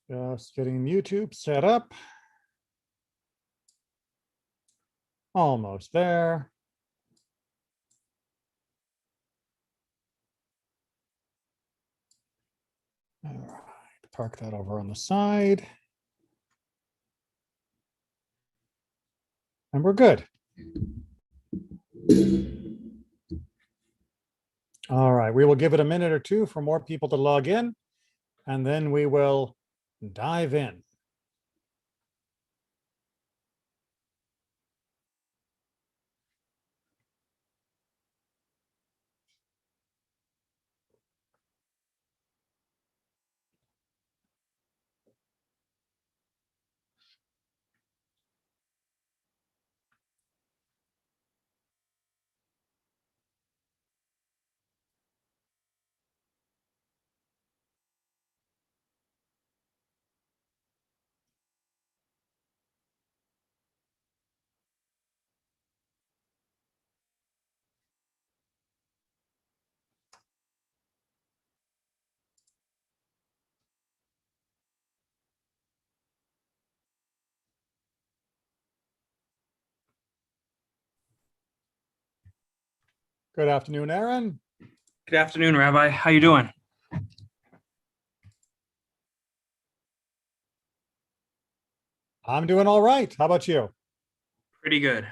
Just getting YouTube set up. Almost there. All right, park that over on the side. And we're good. All right, we will give it a minute or two for more people to log in, and then we will dive in. Good afternoon, Aaron. Good afternoon, Rabbi. How you doing? I'm doing all right. How about you? Pretty good.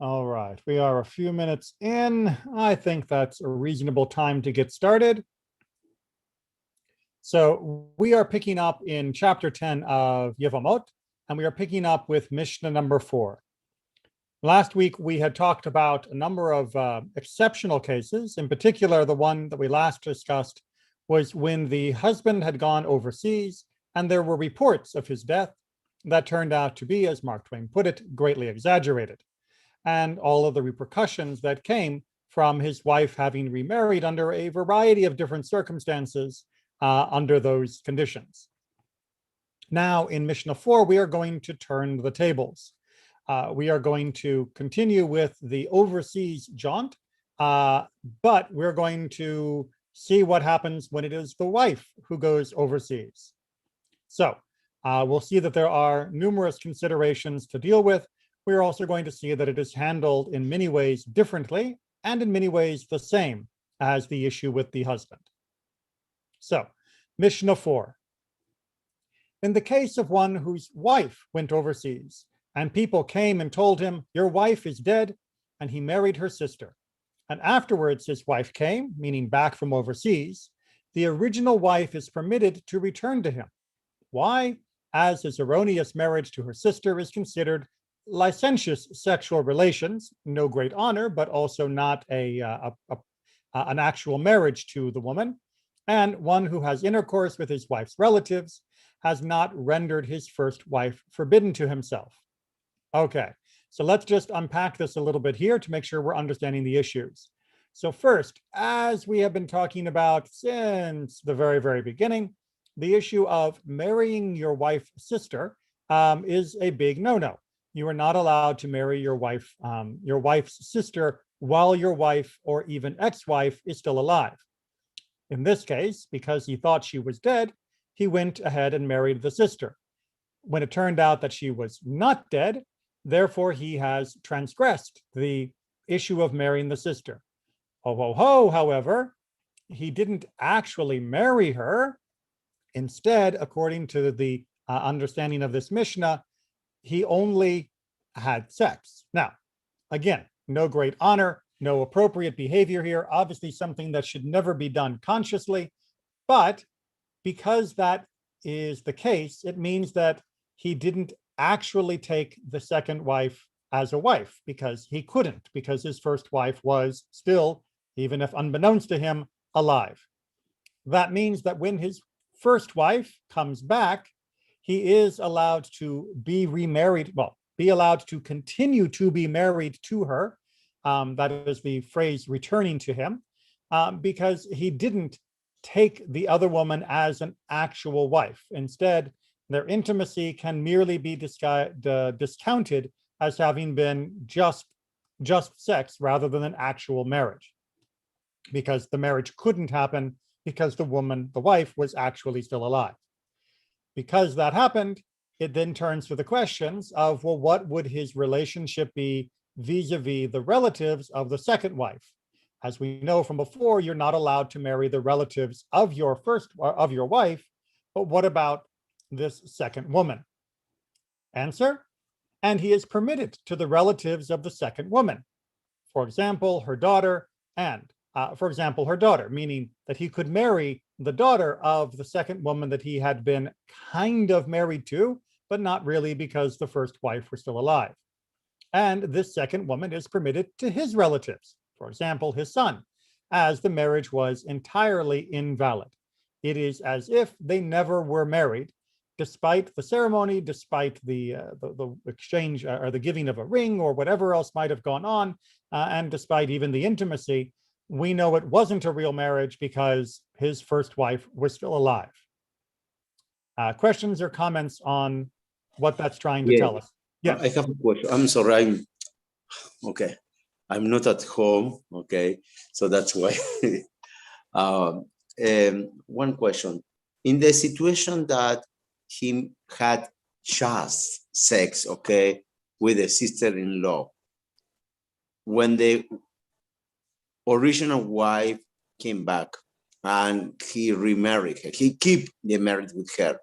All right, we are a few minutes in. I think that's a reasonable time to get started. So we are picking up in chapter 10 of Yevamot, and we are picking up with Mishnah number 4. Last week, we had talked about a number of exceptional cases. In particular, the one that we last discussed was when the husband had gone overseas and there were reports of his death that turned out to be, as Mark Twain put it, greatly exaggerated, and all of the repercussions that came from his wife having remarried under a variety of different circumstances under those conditions. Now, in Mishnah 4, we are going to turn the tables. We are going to continue with the overseas jaunt, but we're going to see what happens when it is the wife who goes overseas. So we'll see that there are numerous considerations to deal with. We're also going to see that it is handled in many ways differently and in many ways the same as the issue with the husband. So, Mishnah 4. In the case of one whose wife went overseas, and people came and told him, "Your wife is dead," and he married her sister, and afterwards his wife came, meaning back from overseas, the original wife is permitted to return to him. Why? As his erroneous marriage to her sister is considered licentious sexual relations, no great honor, but also not an actual marriage to the woman, and one who has intercourse with his wife's relatives has not rendered his first wife forbidden to himself. Okay, so let's just unpack this a little bit here to make sure we're understanding the issues. So first, as we have been talking about since the very, very beginning, the issue of marrying your wife's sister is a big no-no. You are not allowed to marry your wife's sister while your wife or even ex-wife is still alive. In this case, because he thought she was dead, he went ahead and married the sister. When it turned out that she was not dead, therefore he has transgressed the issue of marrying the sister. Ho, ho, ho, however, he didn't actually marry her. Instead, according to the understanding of this Mishnah, he only had sex. Now, again, no great honor, no appropriate behavior here, obviously something that should never be done consciously, but because that is the case, it means that he didn't actually take the second wife as a wife because he couldn't, because his first wife was still, even if unbeknownst to him, alive. That means that when his first wife comes back, he is allowed to be remarried, well, be allowed to continue to be married to her. That is the phrase returning to him, because he didn't take the other woman as an actual wife. Instead, their intimacy can merely be discounted as having been just sex rather than an actual marriage. because the marriage couldn't happen because the wife, was actually still alive. Because that happened, it then turns to the questions of, well, what would his relationship be vis-a-vis the relatives of the second wife? As we know from before, you're not allowed to marry the relatives of your wife, but what about this second woman? Answer: and he is permitted to the relatives of the second woman. For example, her daughter, meaning that he could marry the daughter of the second woman that he had been kind of married to, but not really, because the first wife was still alive. And this second woman is permitted to his relatives, for example, his son, as the marriage was entirely invalid. It is as if they never were married, despite the ceremony, despite the exchange or the giving of a ring or whatever else might have gone on, and despite even the intimacy. We know it wasn't a real marriage because his first wife was still alive. Questions or comments on what that's trying to tell us? Yes. I have a question. I'm sorry. Okay. I'm not at home. Okay. So that's why. One question. In the situation that he had just sex, okay, with a sister-in-law, when the original wife came back and he remarried her, he kept the marriage with her.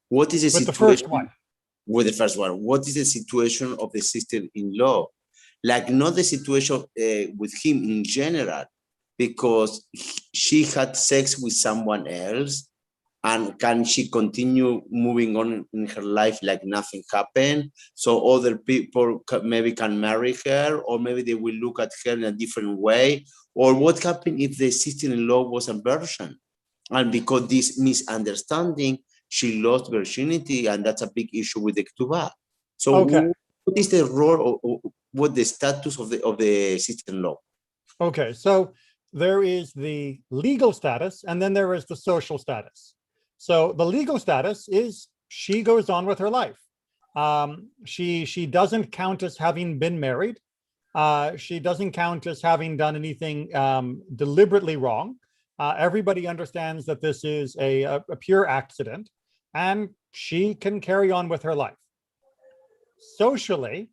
What is the situation? With the first wife. With the first one. What is the situation of the sister-in-law? Like, not the situation with him in general, because she had sex with someone else, and can she continue moving on in her life like nothing happened? So other people maybe can marry her, or maybe they will look at her in a different way. Or what happened if the sister-in-law was a virgin? And because this misunderstanding, she lost virginity, and that's a big issue with the ketubah. So okay, what is the role, or what the status of the sister-in-law? Okay, so there is the legal status, and then there is the social status. So the legal status is she goes on with her life. She doesn't count as having been married. She doesn't count as having done anything deliberately wrong. Everybody understands that this is a pure accident, and she can carry on with her life. Socially,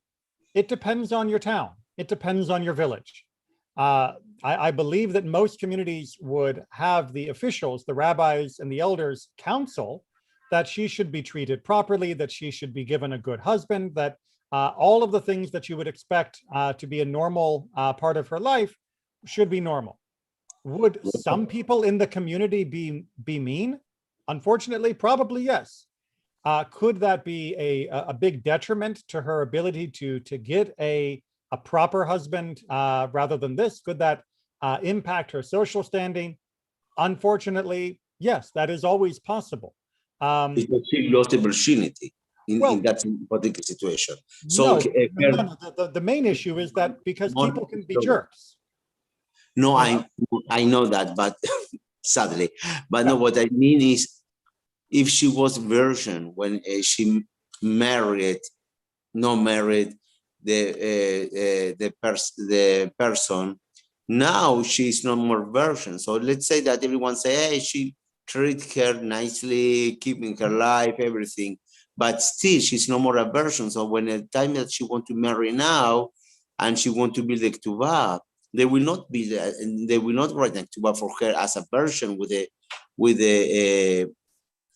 it depends on your town. It depends on your village. I believe that most communities would have the officials, the rabbis and the elders, counsel that she should be treated properly, that she should be given a good husband, that all of the things that you would expect to be a normal part of her life should be normal. Would some people in the community be mean? Unfortunately, probably yes. Could that be a big detriment to her ability to get a proper husband rather than this? Could that impact her social standing? Unfortunately, yes, that is always possible. Because she lost the virginity in that particular situation. So no, the main issue is that because people can be jerks. No, I know that, but sadly, but no, what I mean is, if she was virgin when she married the person, now she's no more virgin. So let's say that everyone say, hey, she treat her nicely, keeping her life, everything, but still she's no more a virgin. So when the time that she want to marry now, and she want to build the ketubah, they will not write the ketubah for her as a virgin with the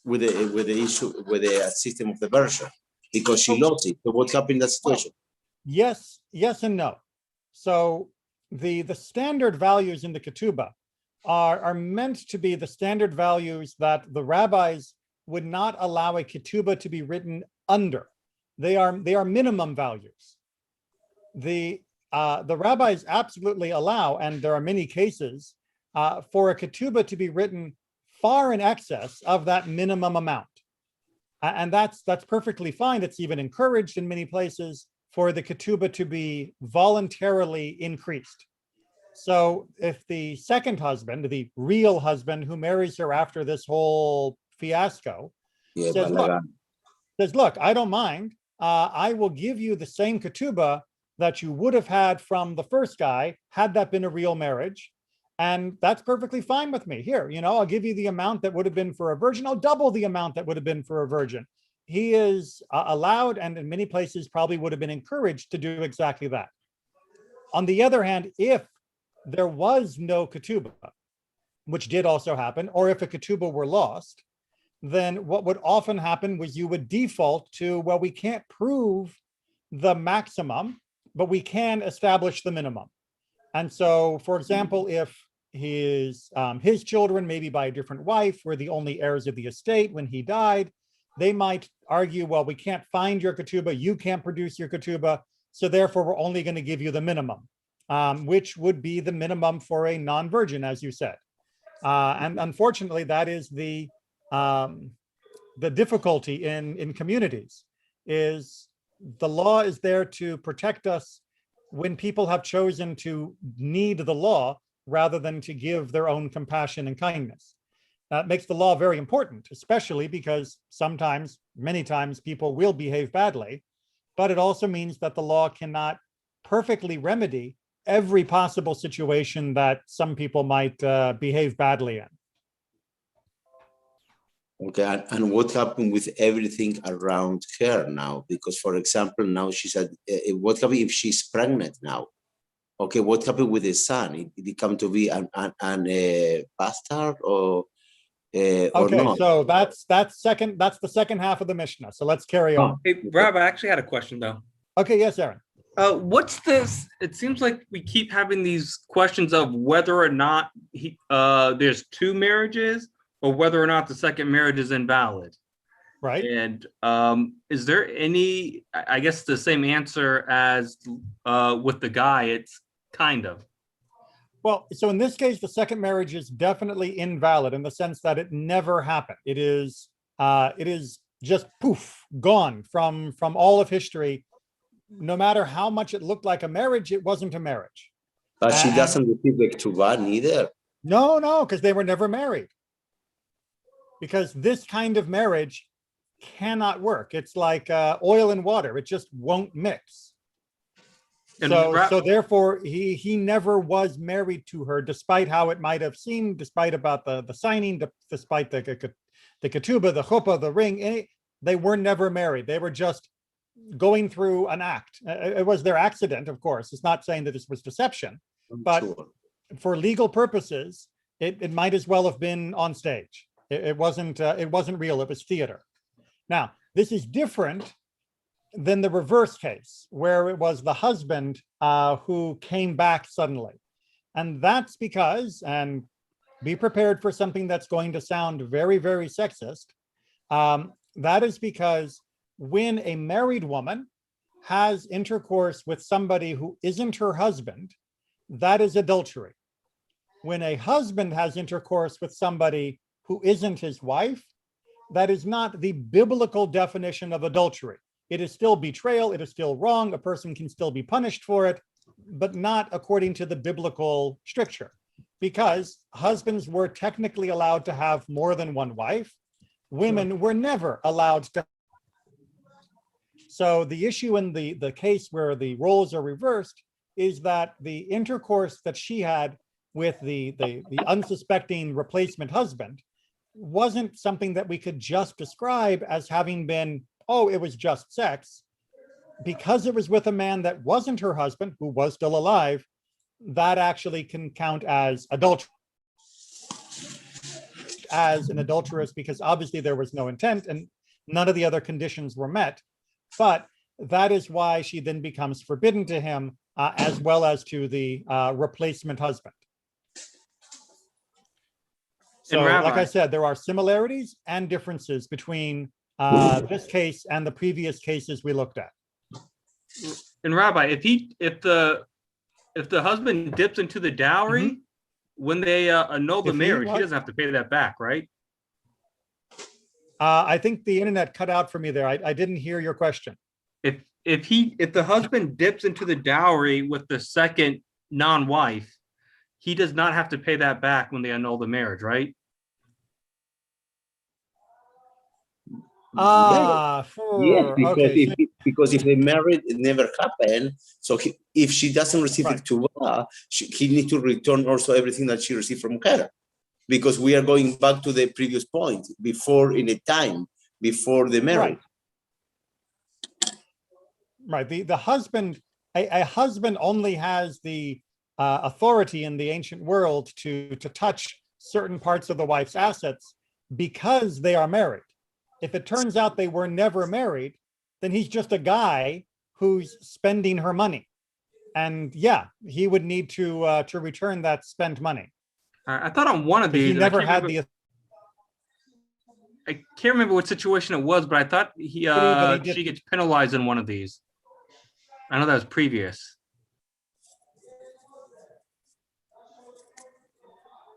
issue with the system of the virgin, because she lost it. So what happened in that situation? Yes and no. So the standard values in the ketubah are meant to be the standard values that the rabbis would not allow a ketubah to be written under. They are minimum values. The rabbis absolutely allow, and there are many cases, for a ketubah to be written far in excess of that minimum amount. And that's perfectly fine. It's even encouraged in many places for the ketubah to be voluntarily increased. So if the second husband, the real husband who marries her after this whole fiasco, says, look, I don't mind. I will give you the same ketubah that you would have had from the first guy, had that been a real marriage. And that's perfectly fine with me. Here, I'll give you the amount that would have been for a virgin. I'll double the amount that would have been for a virgin. He is allowed, and in many places probably would have been encouraged to do exactly that. On the other hand, if there was no ketubah, which did also happen, or if a ketubah were lost, then what would often happen was you would default to, well, we can't prove the maximum, but we can establish the minimum. And so, for example, if his children, maybe by a different wife, were the only heirs of the estate when he died, they might argue, well, we can't find your ketubah, you can't produce your ketubah, so therefore we're only going to give you the minimum, which would be the minimum for a non-virgin, as you said. And unfortunately, that is the difficulty in communities, is the law is there to protect us when people have chosen to need the law rather than to give their own compassion and kindness. That makes the law very important, especially because sometimes, many times, people will behave badly, but it also means that the law cannot perfectly remedy every possible situation that some people might behave badly in. Okay, and what happened with everything around her now? Because, for example, now she said, what happened if she's pregnant now? Okay, what happened with the son? Did he come to be an bastard or Okay, not? so that's the second half of the Mishnah. So let's carry on. Hey, Rabbi, I actually had a question though. Okay, yes, Aaron. What's this? It seems like we keep having these questions of whether or not there's two marriages, or whether or not the second marriage is invalid. Right. And is there any, I guess the same answer as with the guy, it's kind of. Well, so in this case, the second marriage is definitely invalid in the sense that it never happened. It is just poof, gone from all of history. No matter how much it looked like a marriage, it wasn't a marriage. But she doesn't receive the ketubah neither. No, because they were never married. Because this kind of marriage cannot work. It's like oil and water. It just won't mix. So therefore, he never was married to her, despite how it might have seemed, despite about the signing, despite the ketubah, the chuppah, the ring. They were never married. They were just going through an act. It was their accident, of course. It's not saying that this was deception, but for legal purposes, it might as well have been on stage. It wasn't real. It was theater. Now, this is different than the reverse case, where it was the husband who came back suddenly. And that's because, and be prepared for something that's going to sound very, very sexist, that is because when a married woman has intercourse with somebody who isn't her husband, that is adultery. When a husband has intercourse with somebody who isn't his wife, that is not the biblical definition of adultery. It is still betrayal, it is still wrong, a person can still be punished for it, but not according to the biblical stricture, because husbands were technically allowed to have more than one wife. Women were never allowed to. So the issue in the case where the roles are reversed is that the intercourse that she had with the unsuspecting replacement husband wasn't something that we could just describe as having been, oh, it was just sex. Because it was with a man that wasn't her husband, who was still alive, that actually can count as adultery, as an adulteress, because obviously there was no intent and none of the other conditions were met. But that is why she then becomes forbidden to him, as well as to the replacement husband. So, Rabbi, like I said, there are similarities and differences between this case and the previous cases we looked at. And Rabbi, if the husband dips into the dowry, when they annul the marriage, he doesn't have to pay that back, right? I think the internet cut out for me there. I didn't hear your question. If the husband dips into the dowry with the second non-wife, he does not have to pay that back when they annul the marriage, right? Ah, Yes, okay. So, because if the marriage never happened, so if she doesn't receive Right. it to he needs to return also everything that she received from her, because we are going back to the previous point before in a time before the marriage. Right. The husband, a husband only has the authority in the ancient world to touch certain parts of the wife's assets because they are married. If it turns out they were never married, then he's just a guy who's spending her money. And yeah, he would need to return that spent money. I thought on one of Because he these, and never had the I can't remember what situation it was, but I thought she gets penalized in one of these. I know that was previous.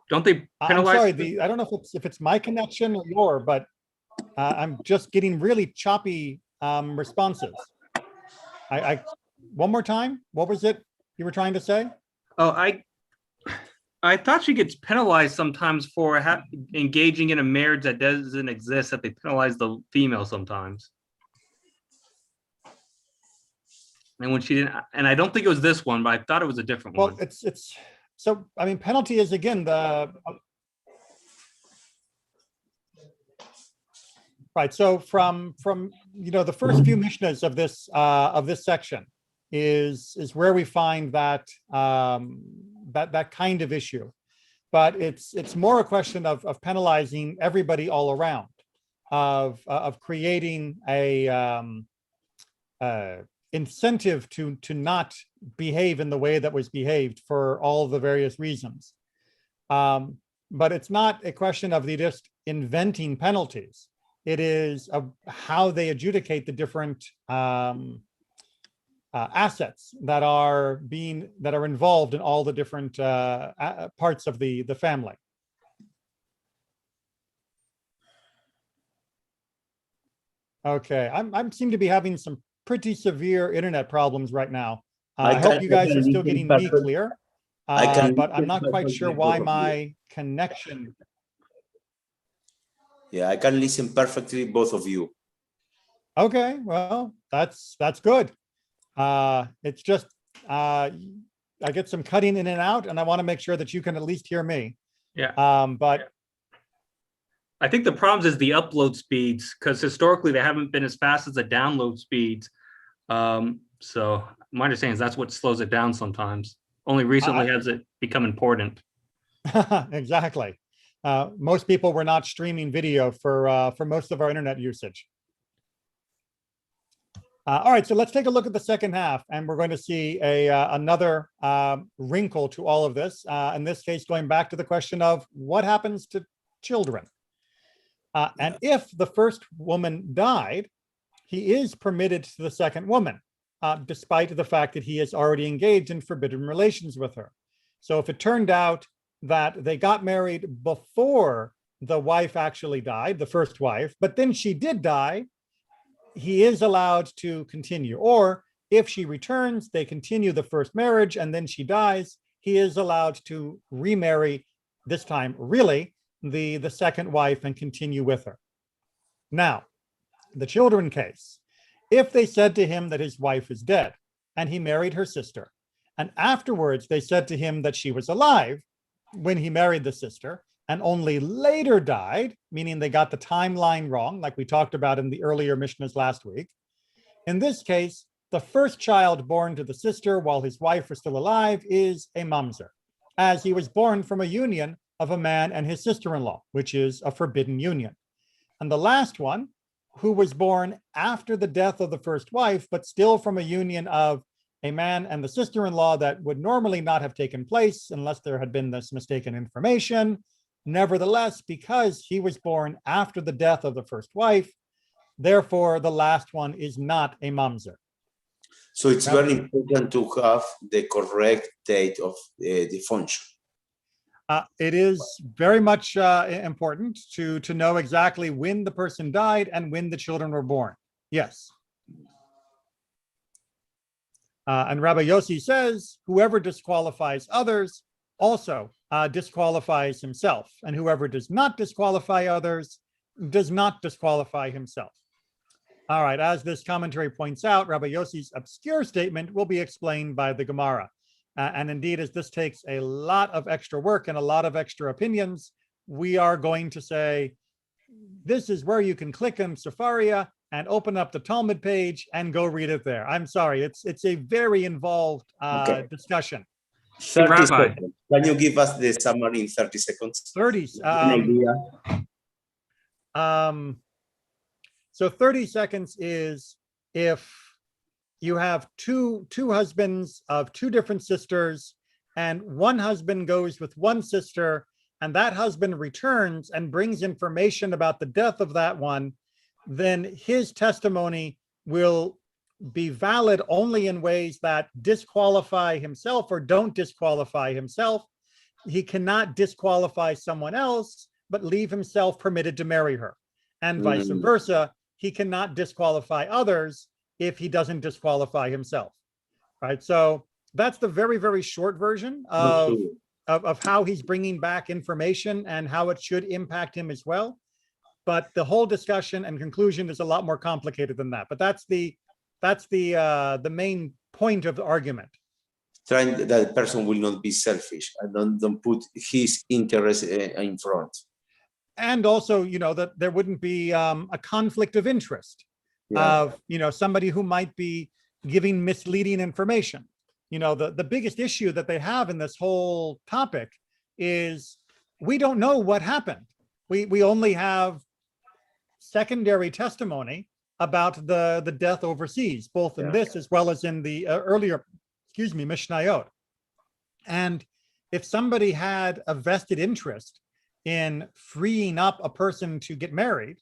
Don't they I'm penalize? sorry, I don't know if it's my connection or your, but I'm just getting really choppy responses. I one more time. What was it you were trying to say? Oh, I thought she gets penalized sometimes for engaging in a marriage that doesn't exist. That they penalize the female sometimes. And when she didn't, and I don't think it was this one, but I thought it was a different one. Well, it's so. I mean, penalty is again the right. So from the first few Mishnas of this section is where we find that that kind of issue, but it's more a question of penalizing everybody all around, of creating a incentive to not behave in the way that was behaved for all the various reasons. But it's not a question of the just inventing penalties. It is of how they adjudicate the different assets that are involved in all the different parts of the family. Okay, I seem to be having some pretty severe internet problems right now. I hope you guys are still getting me clear, but I'm not quite sure why my connection. Yeah, I can listen perfectly, both of you. Okay, well, that's good. It's just I get some cutting in and out, and I want to make sure that you can at least hear me. Yeah. But I think the problem is the upload speeds, because historically they haven't been as fast as the download speeds. So my understanding is that's what slows it down sometimes. Only recently has it become important. Exactly. Most people were not streaming video for most of our internet usage. All right, so let's take a look at the second half, and we're going to see another wrinkle to all of this. In this case, going back to the question of what happens to children. And if the first woman died, he is permitted to the second woman, despite the fact that he has already engaged in forbidden relations with her. So if it turned out that they got married before the wife actually died, the first wife, but then she did die, he is allowed to continue. Or if she returns, they continue the first marriage and then she dies, he is allowed to remarry, this time really the second wife, and continue with her. Now, the children case, if they said to him that his wife is dead and he married her sister, and afterwards they said to him that she was alive when he married the sister and only later died, meaning they got the timeline wrong, like we talked about in the earlier Mishnahs last week. In this case, the first child born to the sister while his wife was still alive is a mamzer, as he was born from a union of a man and his sister-in-law, which is a forbidden union. And the last one, who was born after the death of the first wife, but still from a union of a man and the sister-in-law that would normally not have taken place unless there had been this mistaken information. Nevertheless, because he was born after the death of the first wife, therefore the last one is not a mamzer. So it's very important to have the correct date of the function. It is very much important to know exactly when the person died and when the children were born. Yes. And Rabbi Yossi says, whoever disqualifies others also disqualifies himself. And whoever does not disqualify others does not disqualify himself. All right, as this commentary points out, Rabbi Yossi's obscure statement will be explained by the Gemara. And indeed, as this takes a lot of extra work and a lot of extra opinions, we are going to say, this is where you can click on Sefaria and open up the Talmud page and go read it there. I'm sorry, it's a very involved Okay. discussion. 30 Rabbi. seconds. Can you give us the summary in 30 seconds? 30. An idea. So 30 seconds is if you have two husbands of two different sisters, and one husband goes with one sister, and that husband returns and brings information about the death of that one, then his testimony will be valid only in ways that disqualify himself or don't disqualify himself. He cannot disqualify someone else, but leave himself permitted to marry her. And vice versa, he cannot disqualify others if he doesn't disqualify himself, right? So that's the very, very short version of how he's bringing back information and how it should impact him as well. But the whole discussion and conclusion is a lot more complicated than that. But that's the main point of the argument. Trying that the person will not be selfish and don't put his interest in front. And also, that there wouldn't be a conflict of interest of, somebody who might be giving misleading information. The biggest issue that they have in this whole topic is we don't know what happened. We only have secondary testimony about the death overseas, both in this as well as in the earlier, Mishnayot. And if somebody had a vested interest in freeing up a person to get married,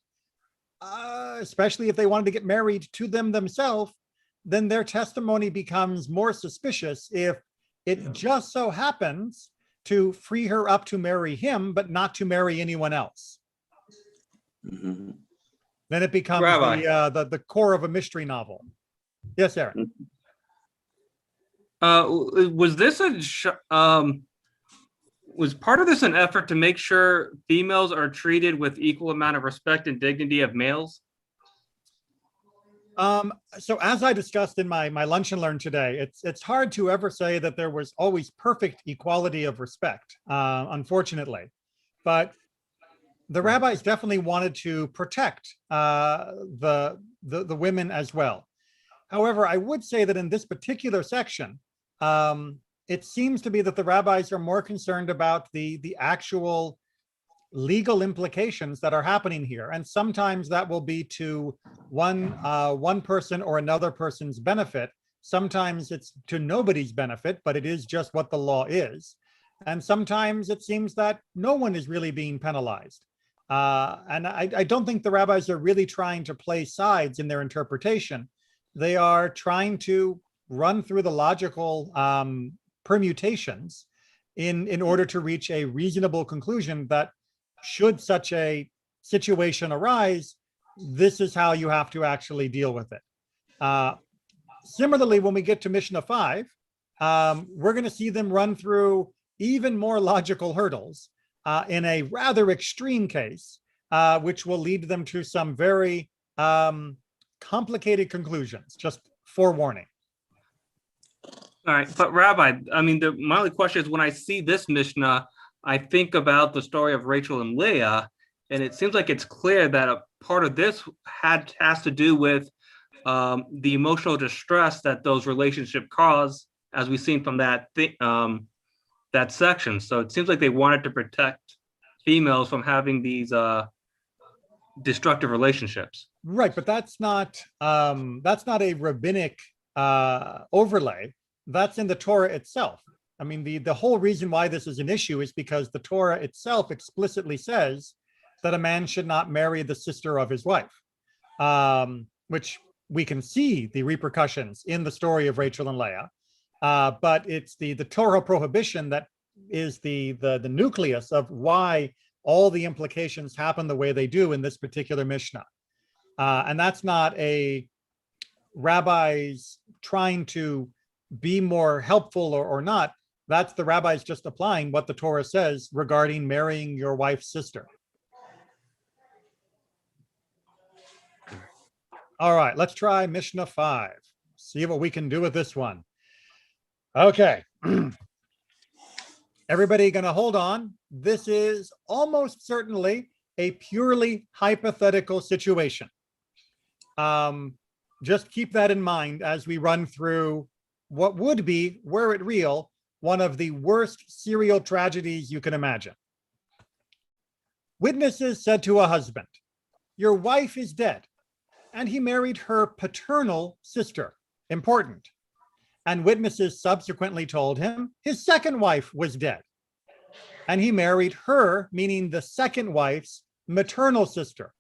especially if they wanted to get married to them themselves, then their testimony becomes more suspicious if it just so happens to free her up to marry him, but not to marry anyone else. Then it becomes the core of a mystery novel. Yes, Aaron. Was this was part of this an effort to make sure females are treated with equal amount of respect and dignity of males? So as I discussed in my lunch and learn today, it's hard to ever say that there was always perfect equality of respect, unfortunately. But the rabbis definitely wanted to protect the women as well. However, I would say that in this particular section, it seems to be that the rabbis are more concerned about the actual legal implications that are happening here. And sometimes that will be to one person or another person's benefit. Sometimes it's to nobody's benefit, but it is just what the law is. And sometimes it seems that no one is really being penalized. And I don't think the rabbis are really trying to play sides in their interpretation. They are trying to run through the logical permutations in order to reach a reasonable conclusion that should such a situation arise, this is how you have to actually deal with it. Similarly, when we get to Mishnah 5, we're going to see them run through even more logical hurdles in a rather extreme case, which will lead them to some very complicated conclusions, just forewarning. All right, but Rabbi, I mean, my only question is when I see this Mishnah, I think about the story of Rachel and Leah, and it seems like it's clear that a part of this has to do with the emotional distress that those relationships cause, as we've seen from that section. So it seems like they wanted to protect females from having these destructive relationships. Right, but that's not a rabbinic overlay. That's in the Torah itself. I mean, the whole reason why this is an issue is because the Torah itself explicitly says that a man should not marry the sister of his wife, which we can see the repercussions in the story of Rachel and Leah. But it's the Torah prohibition that is the nucleus of why all the implications happen the way they do in this particular Mishnah. And that's not a rabbis trying to be more helpful or not. That's the rabbis just applying what the Torah says regarding marrying your wife's sister. All right, let's try Mishnah 5. See what we can do with this one. Okay. Everybody going to hold on. This is almost certainly a purely hypothetical situation. Just keep that in mind as we run through what would be, were it real, one of the worst serial tragedies you can imagine. Witnesses said to a husband, "Your wife is dead," and he married her paternal sister. Important. And witnesses subsequently told him his second wife was dead, and he married her, meaning the second wife's maternal sister.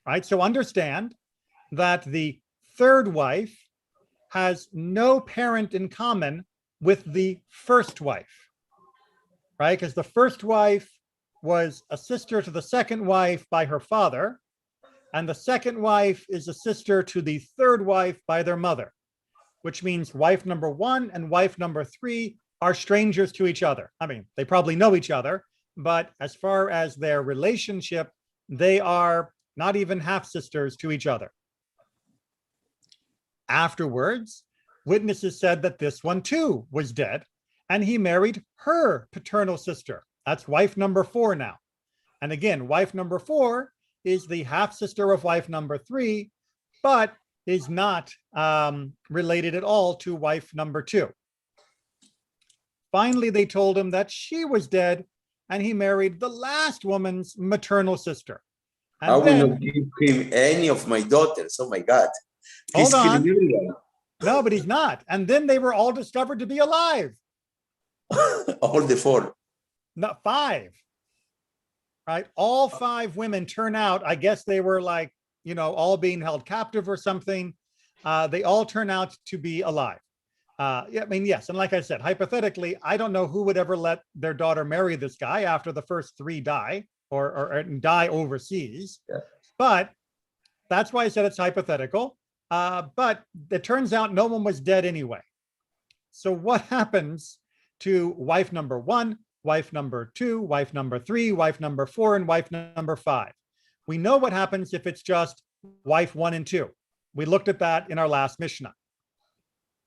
Right? So understand that the third wife has no parent in common with the first wife, right? Because the first wife was a sister to the second wife by her father, and the second wife is a sister to the third wife by their mother, which means wife number 1 and wife number 3 are strangers to each other. I mean, they probably know each other, but as far as their relationship, they are not even half sisters to each other. Afterwards, witnesses said that this one too was dead, and he married her paternal sister. That's wife number 4 now. And again, wife number 4 is the half sister of wife number 3, but is not related at all to wife number 2. Finally, they told him that she was dead, and he married the last woman's maternal sister. And I will not give him any of my daughters. Oh my God. He's Hold on. killing everyone. No, but he's not. And then they were all discovered to be alive. All the 4. Not 5. Right? All 5 women turn out, I guess they were like, all being held captive or something. They all turn out to be alive. Yeah, I mean, yes. And like I said, hypothetically, I don't know who would ever let their daughter marry this guy after the first 3 die or die overseas. Yeah. But that's why I said it's hypothetical. But it turns out no one was dead anyway. So what happens to wife number 1, wife number 2, wife number 3, wife number 4, and wife number 5? We know what happens if it's just wife 1 and 2. We looked at that in our last Mishnah.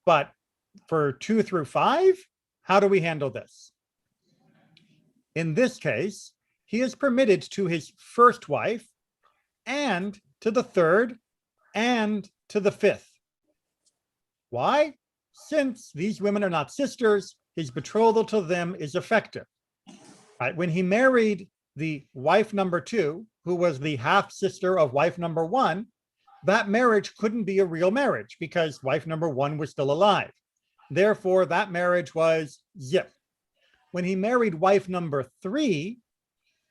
But for 2 through 5, how do we handle this? In this case, he is permitted to his first wife and to the third and to the 5th. Why? Since these women are not sisters, his betrothal to them is effective. Right? When he married the wife number 2, who was the half sister of wife number 1, that marriage couldn't be a real marriage because wife number 1 was still alive. Therefore, that marriage was zip. When he married wife number 3,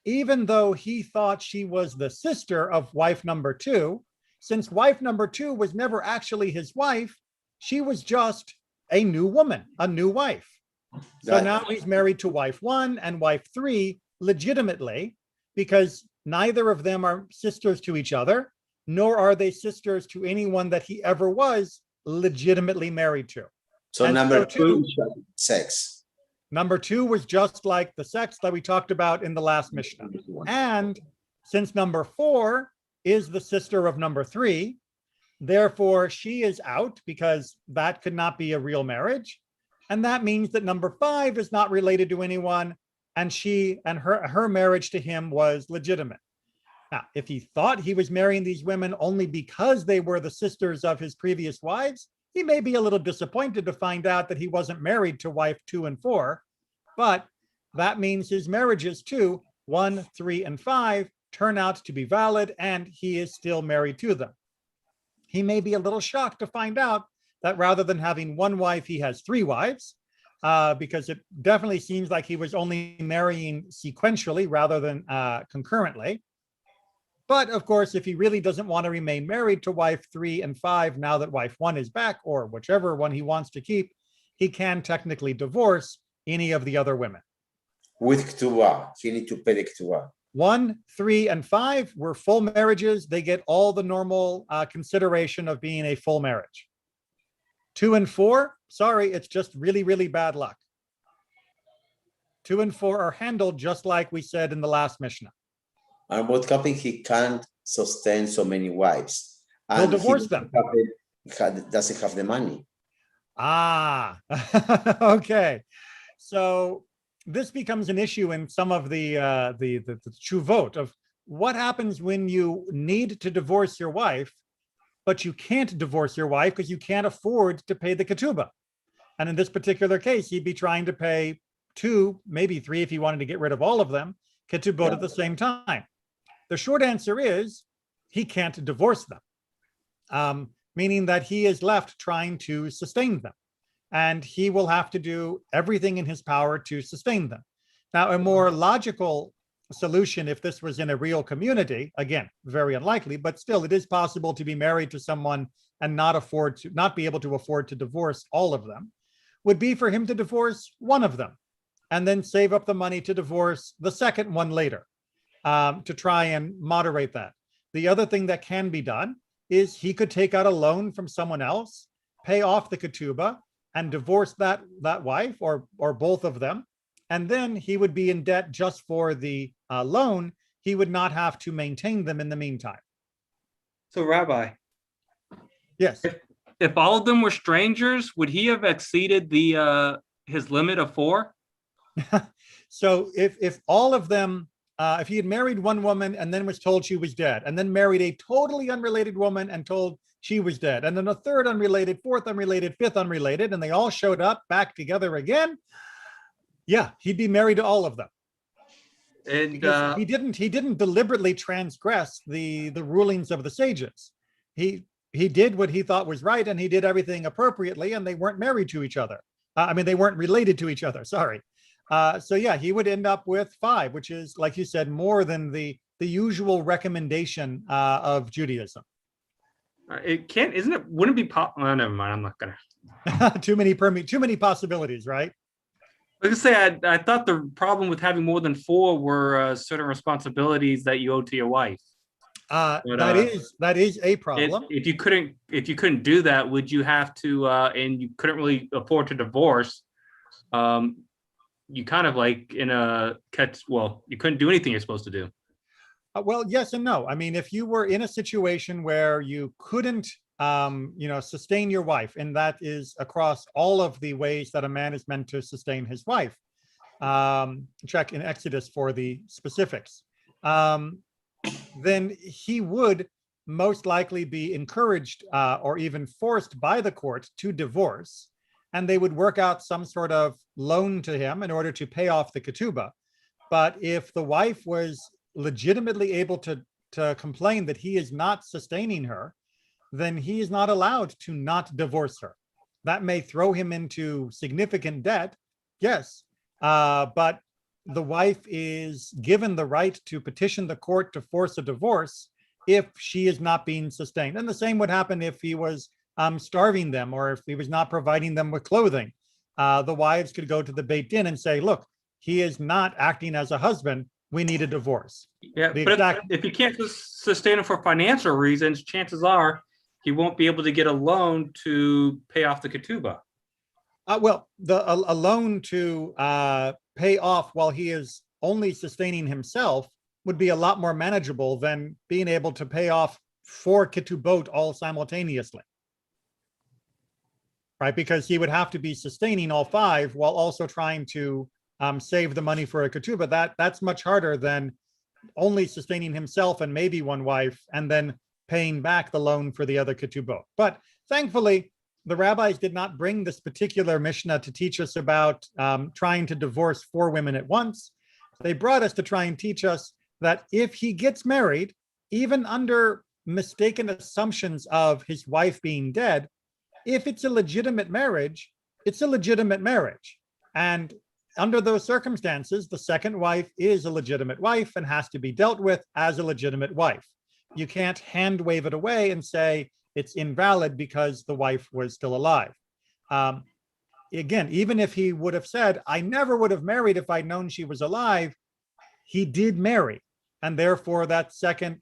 even though he thought she was the sister of wife number 2, since wife number 2 was never actually his wife, she was just a new woman, a new wife. So now he's married to wife 1 and wife 3 legitimately, because neither of them are sisters to each other, nor are they sisters to anyone that he ever was legitimately married to. So And number so 2, sex. Number 2 was just like the sex that we talked about in the last Mishnah. And since number 4 is the sister of number 3, therefore she is out because that could not be a real marriage. And that means that number 5 is not related to anyone, and she and her marriage to him was legitimate. Now, if he thought he was marrying these women only because they were the sisters of his previous wives, he may be a little disappointed to find out that he wasn't married to wife 2 and 4, but that means his marriages to 1, 3, and 5 turn out to be valid, and he is still married to them. He may be a little shocked to find out that rather than having 1 wife, he has 3 wives, because it definitely seems like he was only marrying sequentially rather than concurrently. But of course, if he really doesn't want to remain married to wife 3 and 5, now that wife 1 is back, or whichever one he wants to keep, he can technically divorce any of the other women. With ketubah, he need to pay the ketubah. 1, 3, and 5 were full marriages. They get all the normal consideration of being a full marriage. 2 and 4, sorry, it's just really, really bad luck. 2 and 4 are handled just like we said in the last Mishnah. And what happened? He can't sustain so many wives. He'll and he divorce them. doesn't have the money. Ah, okay. So this becomes an issue in some of the chuvot of what happens when you need to divorce your wife, but you can't divorce your wife because you can't afford to pay the ketubah. And in this particular case, he'd be trying to pay 2, maybe 3, if he wanted to get rid of all of them, ketubot at the same time. The short answer is he can't divorce them, meaning that he is left trying to sustain them. And he will have to do everything in his power to sustain them. Now, a more logical solution, if this was in a real community, again, very unlikely, but still it is possible to be married to someone and not be able to afford to divorce all of them, would be for him to divorce one of them and then save up the money to divorce the second one later, to try and moderate that. The other thing that can be done is he could take out a loan from someone else, pay off the ketubah, and divorce that wife or both of them, and then he would be in debt just for the loan. He would not have to maintain them in the meantime. So, Rabbi, Yes. if all of them were strangers, would he have exceeded the his limit of 4? So if all of them, if he had married one woman and then was told she was dead, and then married a totally unrelated woman and told she was dead, and then a third unrelated, fourth unrelated, fifth unrelated, and they all showed up back together again, yeah, he'd be married to all of them. And Because he didn't deliberately transgress the rulings of the sages. He did what he thought was right, and he did everything appropriately, and they weren't married to each other. They weren't related to each other, sorry. So yeah, he would end up with 5, which is, like you said, more than the usual recommendation of Judaism. it can't, isn't it? Wouldn't it be never mind. I'm not gonna. too many possibilities, right? Like I say, I thought the problem with having more than 4 were certain responsibilities that you owe to your wife. That is a problem. If you couldn't do that, would you have to? And you couldn't really afford to divorce. You kind of like in a catch. Well, you couldn't do anything you're supposed to do. Well, yes and no. I mean, if you were in a situation where you couldn't, sustain your wife, and that is across all of the ways that a man is meant to sustain his wife. Check in Exodus for the specifics. Then he would most likely be encouraged or even forced by the court to divorce, and they would work out some sort of loan to him in order to pay off the ketubah. But if the wife was legitimately able to complain that he is not sustaining her, then he is not allowed to not divorce her. That may throw him into significant debt, yes, but the wife is given the right to petition the court to force a divorce if she is not being sustained. And the same would happen if he was starving them, or if he was not providing them with clothing. The wives could go to the Beit Din and say, look, he is not acting as a husband. We need a divorce. Yeah, but if you can't sustain him for financial reasons, chances are he won't be able to get a loan to pay off the ketubah. Well, a loan to pay off while he is only sustaining himself would be a lot more manageable than being able to pay off 4 ketubot all simultaneously. Right, because he would have to be sustaining all 5 while also trying to save the money for a ketubah. That's much harder than only sustaining himself and maybe one wife and then paying back the loan for the other ketubot. But thankfully, the rabbis did not bring this particular Mishnah to teach us about trying to divorce 4 women at once. They brought us to try and teach us that if he gets married, even under mistaken assumptions of his wife being dead, if it's a legitimate marriage, it's a legitimate marriage. And under those circumstances, the second wife is a legitimate wife and has to be dealt with as a legitimate wife. You can't hand wave it away and say it's invalid because the wife was still alive. Again, even if he would have said, I never would have married if I'd known she was alive, he did marry. And therefore that second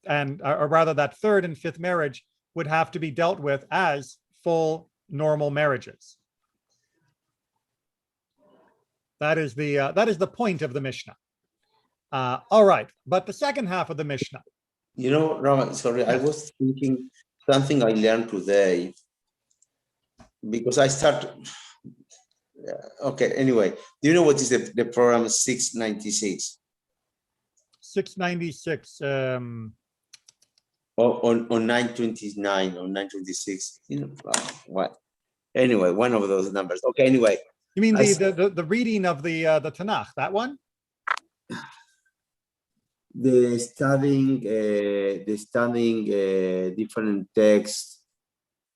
and, or rather that third and fifth marriage would have to be dealt with as full normal marriages. That is the point of the Mishnah. All right, but the second half of the Mishnah, You know, Rama, sorry, I Yes. was thinking something I learned today because I start. Okay, anyway, do you know what is the program 696? 696. On 929 or 926? You know, what? Anyway, one of those numbers. Okay, anyway. You mean I the reading of the Tanakh, that one? the studying different texts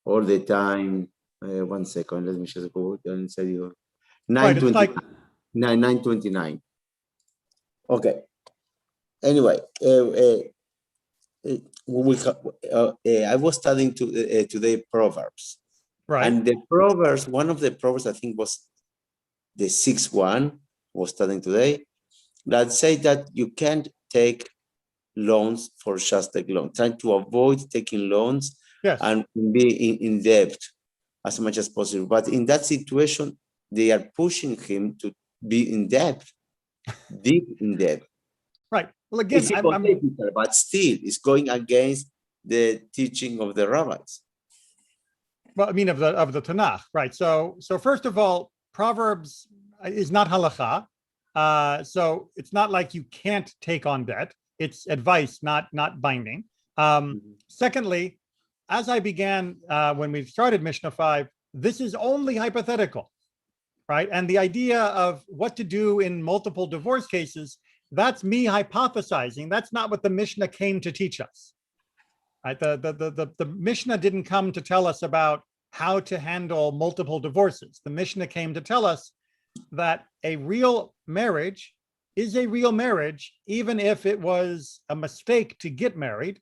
all the time. 1 second, let me just go and say you. Right, it's like 929. Okay. Anyway, I was studying today Proverbs, right. and the Proverbs. One of the Proverbs I think was the sixth one. Was studying today that say that you can't take loans for just take loans. Trying to avoid taking loans Yes. and be in debt as much as possible. But in that situation, they are pushing him to be in debt, deep in debt. Right. Well, again, It's hypothetical, but still, it's going against the teaching of the rabbis. well, I mean of the Tanakh, right? So first of all, Proverbs is not halakha, so it's not like you can't take on debt. It's advice, not binding. Secondly, as I began when we started Mishnah 5, this is only hypothetical, right? And the idea of what to do in multiple divorce cases, that's me hypothesizing. That's not what the Mishnah came to teach us. Right? The Mishnah didn't come to tell us about how to handle multiple divorces. The Mishnah came to tell us that a real marriage is a real marriage, even if it was a mistake to get married,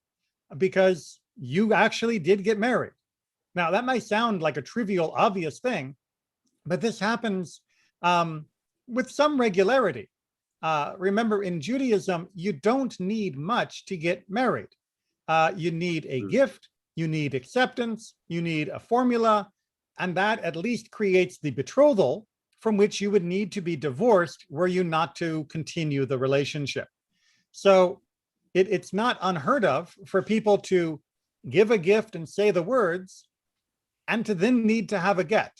because you actually did get married. Now, that might sound like a trivial, obvious thing, but this happens with some regularity. Remember, in Judaism, you don't need much to get married. You need a gift, you need acceptance, you need a formula, and that at least creates the betrothal from which you would need to be divorced were you not to continue the relationship. So it's not unheard of for people to give a gift and say the words and to then need to have a get.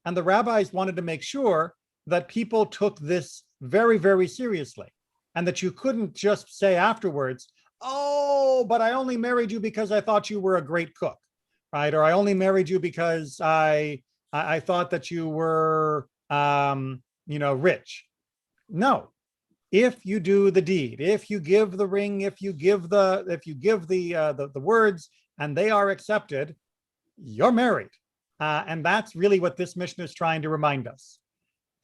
And the rabbis wanted to make sure that people took this very, very seriously and that you couldn't just say afterwards, oh, but I only married you because I thought you were a great cook, right? Or I only married you because I thought that you were, rich. No, if you do the deed, if you give the ring, if you give the words, and they are accepted, you're married. And that's really what this Mishnah is trying to remind us,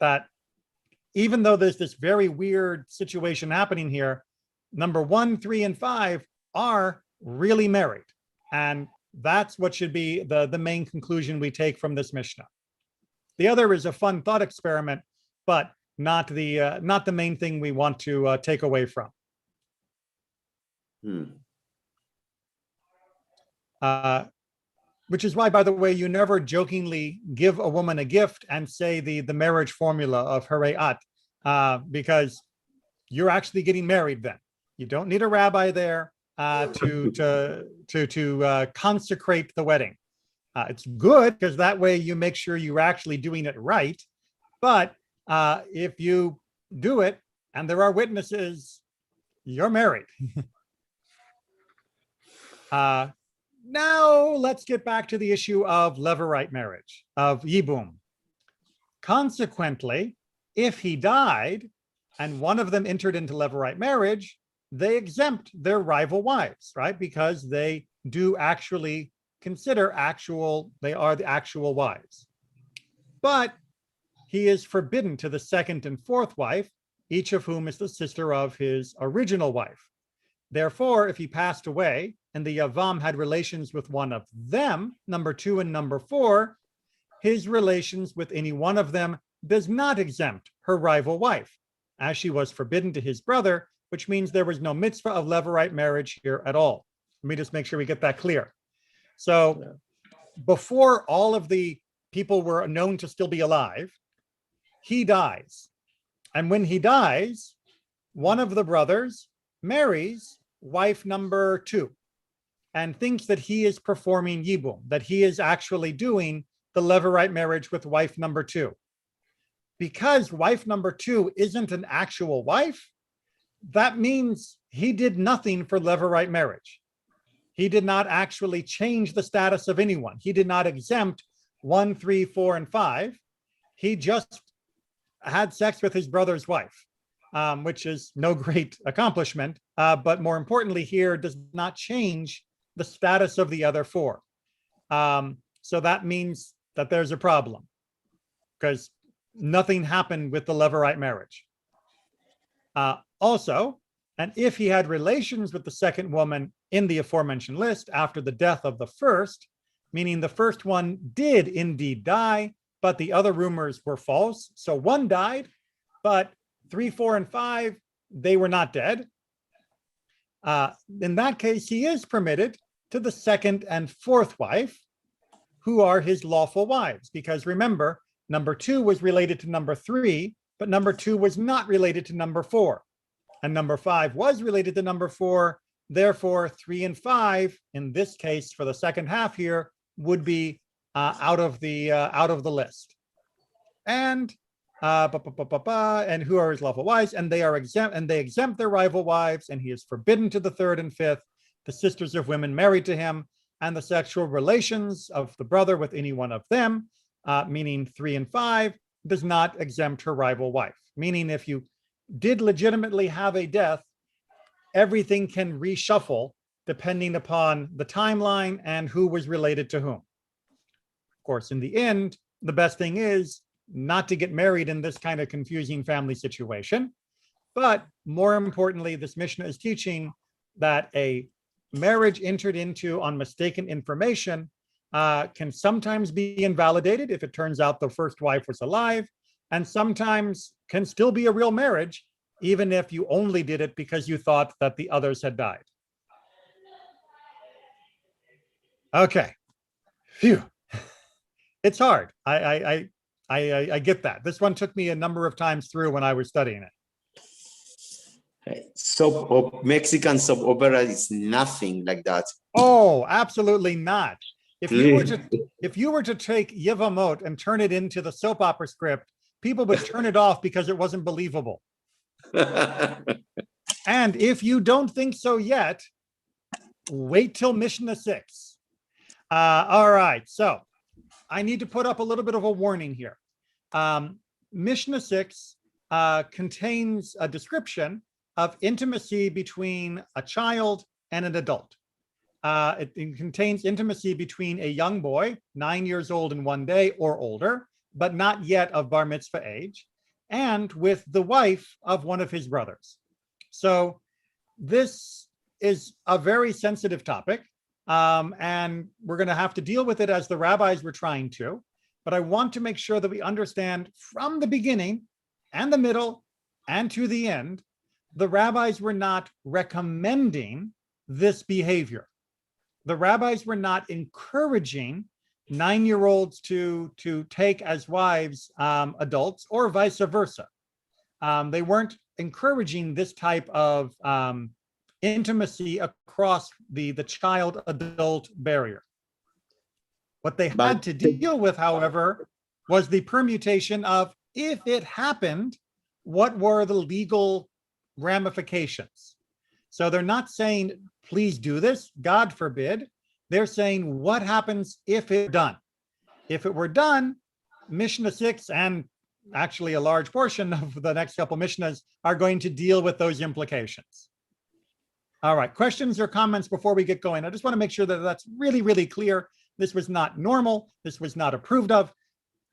that even though there's this very weird situation happening here, number 1, 3, and 5 are really married. And that's what should be the main conclusion we take from this Mishnah. The other is a fun thought experiment, but not the main thing we want to take away from. Which is why, by the way, you never jokingly give a woman a gift and say the marriage formula of Hareat, because you're actually getting married then. You don't need a rabbi there to consecrate the wedding. It's good because that way you make sure you're actually doing it right. But if you do it and there are witnesses, you're married. Now let's get back to the issue of levirate marriage, of yibum. Consequently, if he died and one of them entered into levirate marriage, they exempt their rival wives, right? Because they do actually consider they are the actual wives. But he is forbidden to the second and fourth wife, each of whom is the sister of his original wife. Therefore, if he passed away and the Yavam had relations with one of them, number 2 and number 4, his relations with any one of them does not exempt her rival wife, as she was forbidden to his brother, which means there was no mitzvah of levirate marriage here at all. Let me just make sure we get that clear. So before all of the people were known to still be alive, he dies. And when he dies, one of the brothers marries wife number 2 and thinks that he is performing yibum, that he is actually doing the levirate marriage with wife number 2. Because wife number 2 isn't an actual wife, that means he did nothing for levirate marriage. He did not actually change the status of anyone. He did not exempt 1, 3, 4, and 5. He just had sex with his brother's wife, which is no great accomplishment, but more importantly here, does not change the status of the other 4. So that means that there's a problem because nothing happened with the levirate marriage. Also, and if he had relations with the second woman in the aforementioned list after the death of the first, meaning the first one did indeed die, but the other rumors were false. So 1 died, but 3, 4, and 5, they were not dead. In that case, he is permitted to the second and 4th wife, who are his lawful wives. Because remember, number 2 was related to number 3, but number 2 was not related to number 4. And number 5 was related to number 4. Therefore, 3 and 5, in this case, for the second half here, would be out of the list. And and who are his lawful wives, and they are exempt, and they exempt their rival wives, and he is forbidden to the 3rd and 5th, the sisters of women married to him, and the sexual relations of the brother with any one of them, meaning 3 and 5, does not exempt her rival wife. Meaning if you did legitimately have a death, everything can reshuffle depending upon the timeline and who was related to whom. Of course, in the end, the best thing is not to get married in this kind of confusing family situation. But more importantly, this Mishnah is teaching that a marriage entered into on mistaken information can sometimes be invalidated if it turns out the first wife was alive, and sometimes can still be a real marriage, even if you only did it because you thought that the others had died. Okay. Phew. It's hard. I get that. This one took me a number of times through when I was studying it. Mexican soap opera is nothing like that. Oh, absolutely not. If you were to take Yevamot and turn it into the soap opera script, people would turn it off because it wasn't believable. And if you don't think so yet, wait till Mishnah 6. All right, so I need to put up a little bit of a warning here. Mishnah 6 contains a description of intimacy between a child and an adult. It contains intimacy between a young boy, 9 years old in 1 day or older, but not yet of bar mitzvah age, and with the wife of one of his brothers. So this is a very sensitive topic, and we're going to have to deal with it as the rabbis were trying to. But I want to make sure that we understand from the beginning and the middle and to the end, the rabbis were not recommending this behavior. The rabbis were not encouraging 9-year-olds to take as wives adults or vice versa. They weren't encouraging this type of intimacy across the child-adult barrier. What they had to deal with, however, was the permutation of if it happened, what were the legal ramifications? So they're not saying, please do this, God forbid. They're saying, what happens if it's done? If it were done, Mishnah 6 and actually a large portion of the next couple Mishnahs are going to deal with those implications. All right, questions or comments before we get going? I just want to make sure that that's really, really clear. This was not normal. This was not approved of,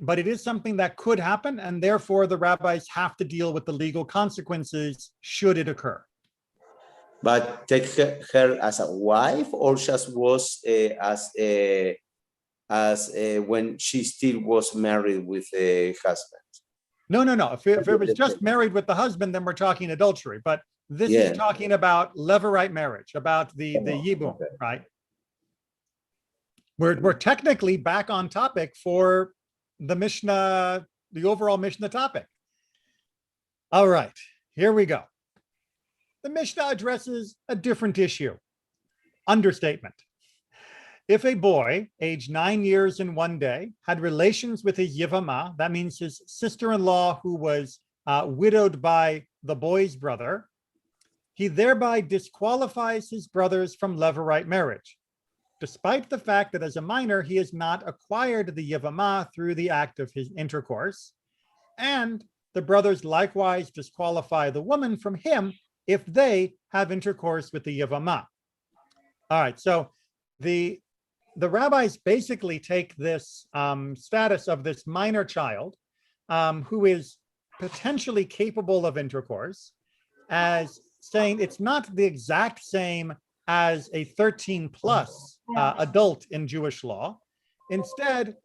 but it is something that could happen, and therefore the rabbis have to deal with the legal consequences should it occur. But take her as a wife, or just was as when she still was married with a husband? No. If it was just married with the husband, then we're talking adultery. But this is talking about levirate marriage, about the yibum, okay. Right? We're technically back on topic for the Mishnah, the overall Mishnah topic. All right, here we go. the Mishnah addresses a different issue. Understatement. If a boy aged 9 years and 1 day had relations with his Yevamot, that means his sister-in-law who was widowed by the boy's brother, he thereby disqualifies his brothers from levirate marriage, despite the fact that as a minor, he has not acquired the Yevamot through the act of his intercourse. And the brothers likewise disqualify the woman from him if they have intercourse with the Yevamot. All right, so the rabbis basically take this status of this minor child who is potentially capable of intercourse as saying it's not the exact same as a 13 plus adult in Jewish law. Instead,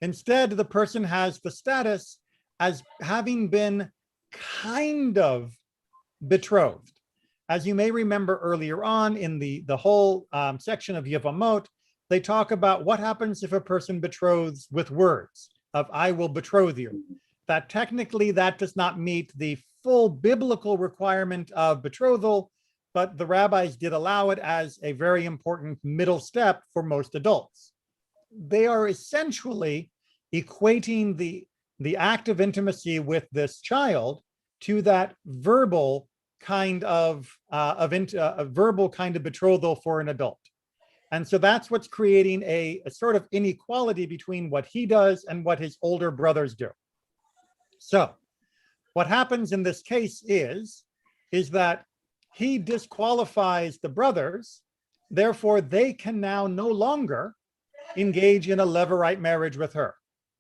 the person has the status as having been kind of betrothed. As you may remember earlier on in the whole section of Yevamot, they talk about what happens if a person betroths with words of "I will betroth you." That technically that does not meet the full biblical requirement of betrothal, but the rabbis did allow it as a very important middle step for most adults. They are essentially equating the act of intimacy with this child to that verbal kind of a verbal kind of betrothal for an adult. And so that's what's creating a sort of inequality between what he does and what his older brothers do. So what happens in this case is that he disqualifies the brothers, therefore they can now no longer engage in a levirate marriage with her.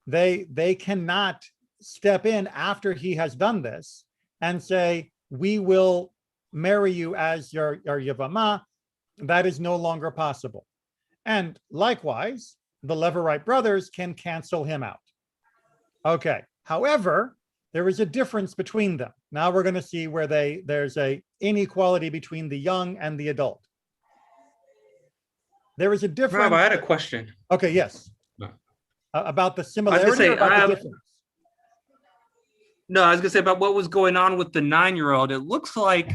They cannot step in after he has done this and say, we will marry you as your Yevamot. That is no longer possible. And likewise, the levirate brothers can cancel him out. Okay, however, there is a difference between them. Now we're going to see where there's a inequality between the young and the adult. There is a difference. Rob, I had a question. Okay, yes. No. About the similarity say, or about the difference? No, I was gonna say about what was going on with the 9-year-old. It looks like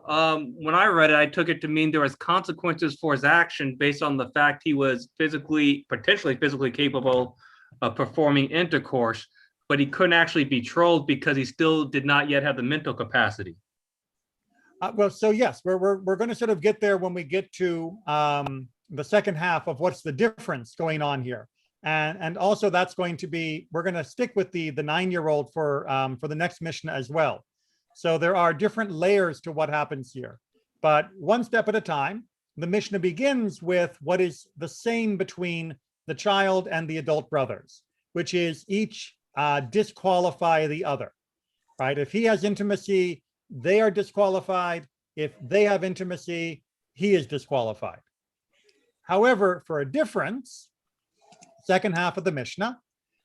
when I read it, I took it to mean there was consequences for his action based on the fact he was potentially physically capable of performing intercourse, but he couldn't actually betroth because he still did not yet have the mental capacity. Well, so yes, we're going to sort of get there when we get to the second half of what's the difference going on here. And also that's going to be, we're going to stick with the 9-year-old for the next Mishnah as well. So there are different layers to what happens here, but one step at a time. The Mishnah begins with what is the same between the child and the adult brothers, which is each disqualify the other, right? If he has intimacy, they are disqualified. If they have intimacy, he is disqualified. However, for a difference, second half of the Mishnah,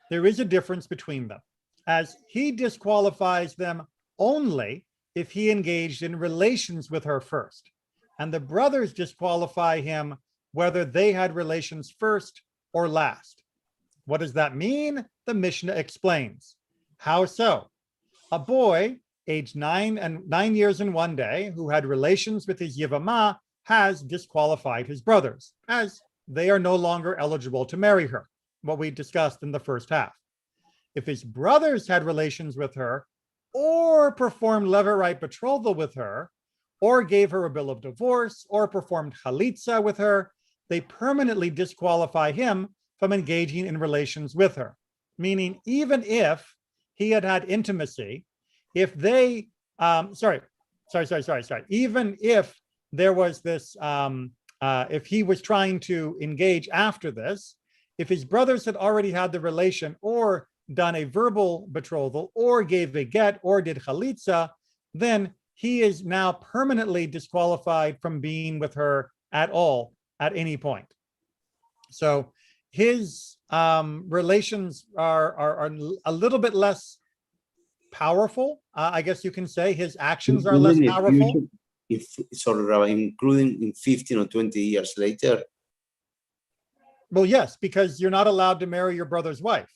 there is a difference between them, as he disqualifies them only if he engaged in relations with her first, and the brothers disqualify him whether they had relations first or last. What does that mean? The Mishnah explains. How so? A boy aged 9 years and 1 day who had relations with his Yevamot has disqualified his brothers, as they are no longer eligible to marry her, what we discussed in the first half. If his brothers had relations with her, or performed levirate betrothal with her, or gave her a bill of divorce, or performed chalitza with her, they permanently disqualify him from engaging in relations with her. Meaning, even if he had had intimacy, if they, even if there was this, if he was trying to engage after this, if his brothers had already had the relation or done a verbal betrothal or gave a get or did chalitza, then he is now permanently disqualified from being with her at all at any point. So his relations are a little bit less powerful. I guess you can say his actions are less powerful. If sort of including in 15 or 20 years later. Well, yes, because you're not allowed to marry your brother's wife.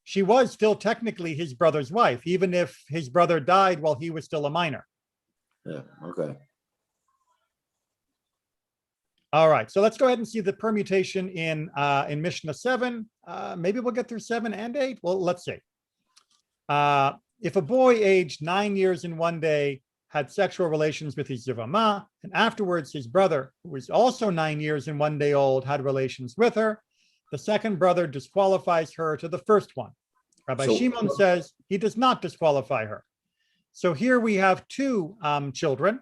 she was still technically his brother's wife, even if his brother died while he was still a minor. Yeah, okay. All right, so let's go ahead and see the permutation in Mishnah 7. Maybe we'll get through 7 and 8. Well, let's see. If a boy aged 9 years and 1 day had sexual relations with his Yevamot, and afterwards his brother, who was also 9 years and 1 day old, had relations with her, the second brother disqualifies her to the first one. Rabbi Shimon says he does not disqualify her. So here we have two children,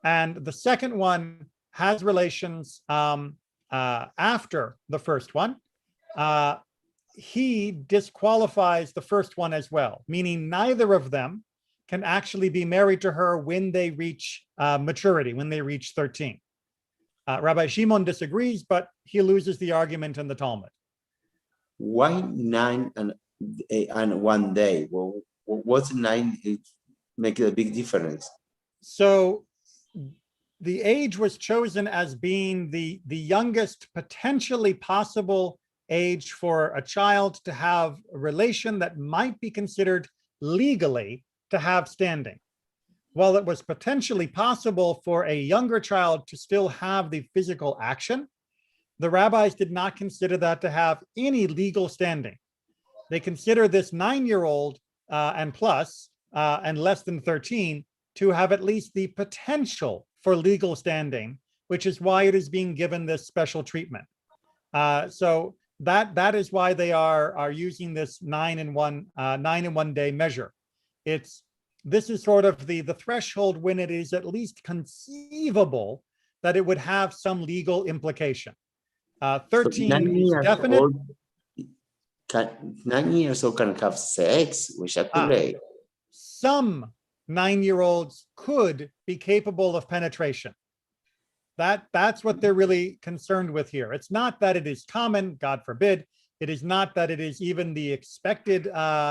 and the second one has relations after the first one. He disqualifies the first one as well, meaning neither of them can actually be married to her when they reach maturity, when they reach 13. Rabbi Shimon disagrees, but he loses the argument in the Talmud. Why 9 and 1 day? Well, what's 9? It make a big difference. So the age was chosen as being the youngest potentially possible age for a child to have a relation that might be considered legally to have standing. While it was potentially possible for a younger child to still have the physical action, the rabbis did not consider that to have any legal standing. They consider this 9-year-old and plus and less than 13 to have at least the potential for legal standing, which is why it is being given this special treatment. So that is why they are using this 9 and 1 day measure. This is sort of the threshold when it is at least conceivable that it would have some legal implication. 13 is definite. 9 years old can have sex with ejaculate. Some 9-year-olds could be capable of penetration. That's what they're really concerned with here. It's not that it is common, God forbid. It is not that it is even the expected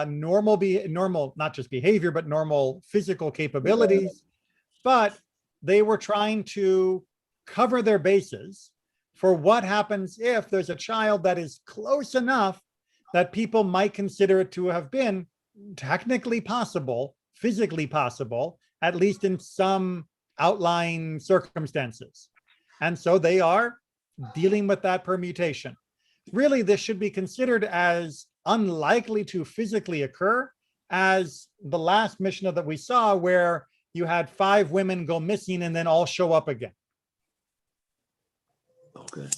normal, not just behavior, but normal physical capabilities. But they were trying to cover their bases for what happens if there's a child that is close enough that people might consider it to have been technically possible, physically possible, at least in some outlying circumstances. And so they are dealing with that permutation. Really, this should be considered as unlikely to physically occur, as the last Mishnah that we saw, where you had 5 women go missing and then all show up again. Okay.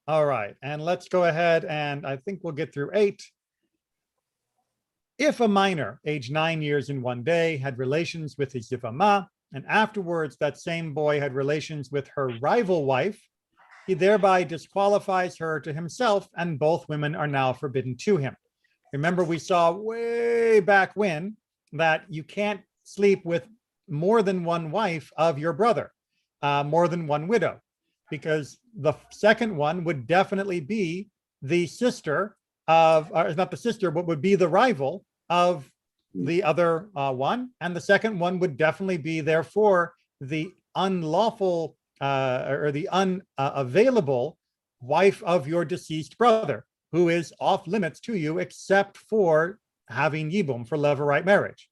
All right, and let's go ahead, and I think we'll get through 8. If a minor, aged 9 years and 1 day, had relations with his Yevamot, and afterwards that same boy had relations with her rival wife, he thereby disqualifies her to himself, and both women are now forbidden to him. Remember, we saw way back when that you can't sleep with more than one wife of your brother, more than one widow, because the second one would definitely be the sister of, or not the sister, but would be the rival of the other one. And the second one would definitely be, therefore, the unlawful or the unavailable wife of your deceased brother, who is off limits to you except for having yibum, for levirate marriage.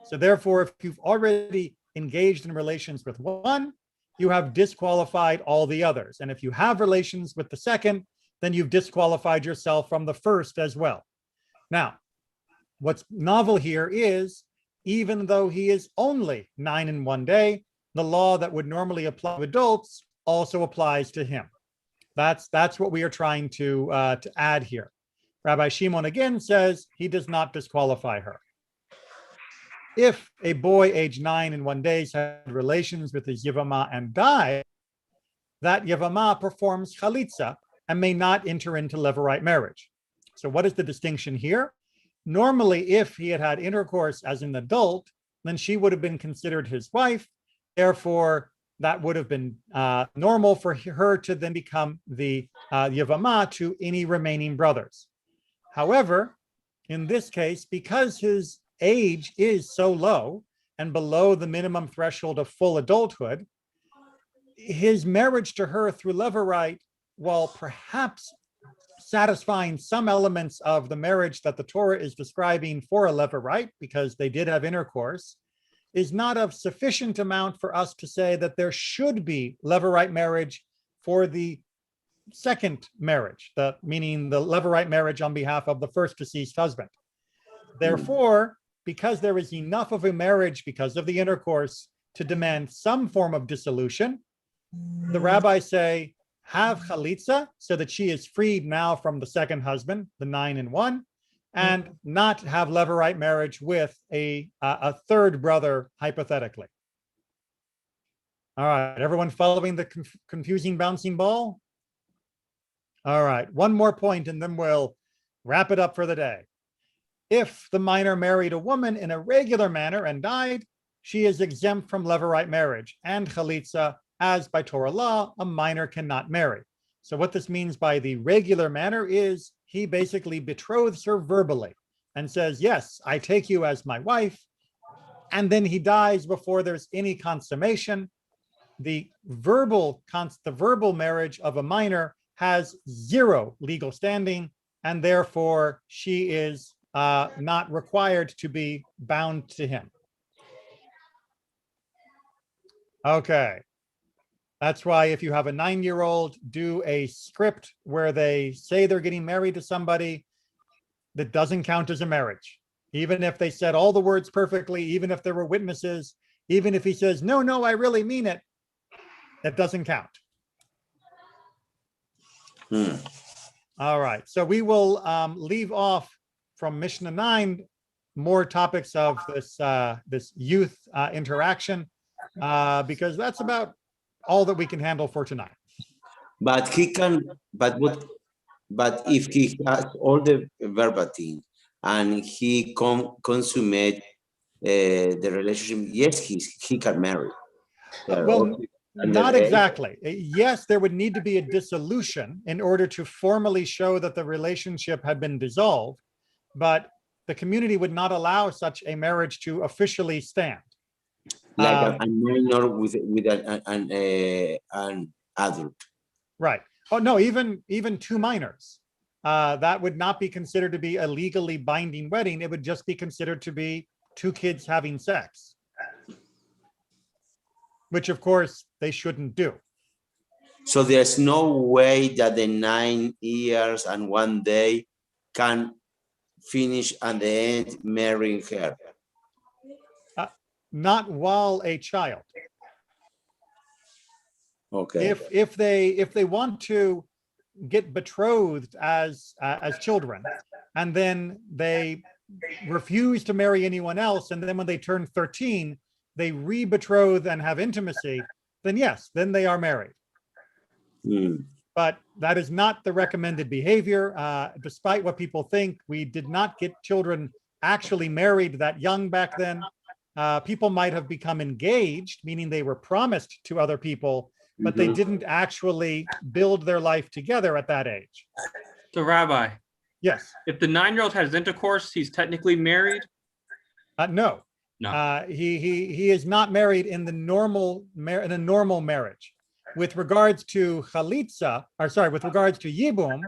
So therefore, if you've already engaged in relations with one, you have disqualified all the others. And if you have relations with the second, then you've disqualified yourself from the first as well. Now, what's novel here is, even though he is only 9 and 1 day, the law that would normally apply to adults also applies to him. That's what we are trying to add here. Rabbi Shimon again says he does not disqualify her. If a boy aged 9 and 1 day had relations with his Yevamot and died, that Yevamot performs chalitza and may not enter into levirate marriage. So what is the distinction here? Normally, if he had had intercourse as an adult, then she would have been considered his wife. Therefore, that would have been normal for her to then become the Yevamot to any remaining brothers. However, in this case, because his age is so low and below the minimum threshold of full adulthood, his marriage to her through levirate, while perhaps satisfying some elements of the marriage that the Torah is describing for a Levirate, because they did have intercourse, is not of sufficient amount for us to say that there should be Levirate marriage for the second marriage, meaning the Levirate marriage on behalf of the first deceased husband. Therefore, because there is enough of a marriage because of the intercourse to demand some form of dissolution, the rabbis say, have chalitza, so that she is freed now from the second husband, the 9 and 1, and not have Levirate marriage with a third brother, hypothetically. All right, everyone following the confusing bouncing ball? All right, one more point and then we'll wrap it up for the day. If the minor married a woman in a regular manner and died, she is exempt from Levirate marriage and chalitza, as by Torah law, a minor cannot marry. So what this means by the regular manner is he basically betroths her verbally and says, yes, I take you as my wife. And then he dies before there's any consummation. The verbal marriage of a minor has zero legal standing, and therefore she is not required to be bound to him. Okay. That's why if you have a 9-year-old do a script where they say they're getting married to somebody, that doesn't count as a marriage. Even if they said all the words perfectly, even if there were witnesses, even if he says, no, no, I really mean it, that doesn't count. All right, so we will leave off from Mishnah 9, more topics of this youth interaction, because that's about all that we can handle for tonight. But he can, but if he has all the verbatim and he consummate the relationship, yes, he can marry. Well, not exactly. Yes, there would need to be a dissolution in order to formally show that the relationship had been dissolved, but the community would not allow such a marriage to officially stand. Like a minor with an adult. Right. Oh no, even two minors. That would not be considered to be a legally binding wedding. It would just be considered to be two kids having sex, which of course they shouldn't do. So there's no way that the 9 years and 1 day can finish at the end marrying her. Not while a child. Okay. If they want to get betrothed as children, and then they refuse to marry anyone else, and then when they turn 13, they re-betroth and have intimacy, then yes, then they are married. But that is not the recommended behavior. Despite what people think, we did not get children actually married that young back then. People might have become engaged, meaning they were promised to other people, but they didn't actually build their life together at that age. So, Rabbi, yes. If the 9-year-old has intercourse, he's technically married? No. No. He is not married in the normal marriage. With regards to chalitza, or sorry, with regards to yibum,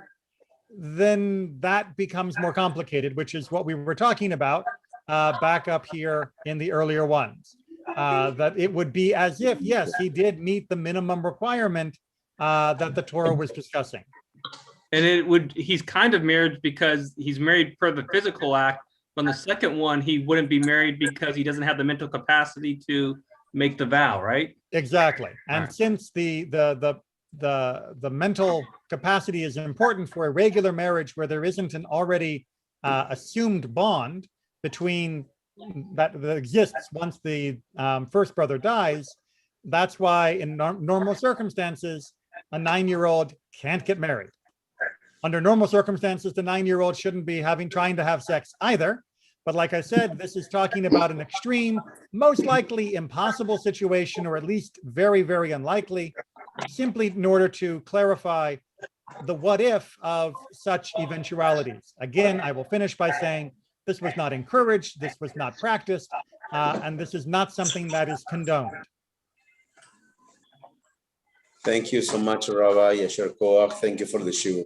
then that becomes more complicated, which is what we were talking about back up here in the earlier ones. That it would be as if, yes, he did meet the minimum requirement that the Torah was discussing. And he's kind of married because he's married per the physical act. On the second one, he wouldn't be married because he doesn't have the mental capacity to make the vow, right? Exactly. And right. Since the mental capacity is important for a regular marriage where there isn't an already assumed bond between that exists once the first brother dies, that's why in normal circumstances, a 9-year-old can't get married. Under normal circumstances, the 9-year-old shouldn't be trying to have sex either. But like I said, this is talking about an extreme, most likely impossible situation, or at least very, very unlikely, simply in order to clarify the what if of such eventualities. Again, I will finish by saying this was not encouraged, this was not practiced, and this is not something that is condoned. Thank you so much, Rabbi Yasher Koach. Thank you for the shiur.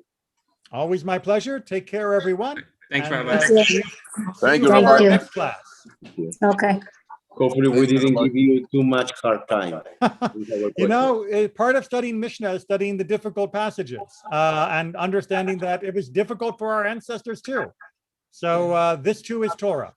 Always my pleasure. Take care, everyone. Thanks, And, Rabbi. Thank see you. Thank you, in Thank our Rabbi. you. next class. Okay. Hopefully, we didn't give you too much hard time. Part of studying Mishnah is studying the difficult passages and understanding that it was difficult for our ancestors too. So this too is Torah.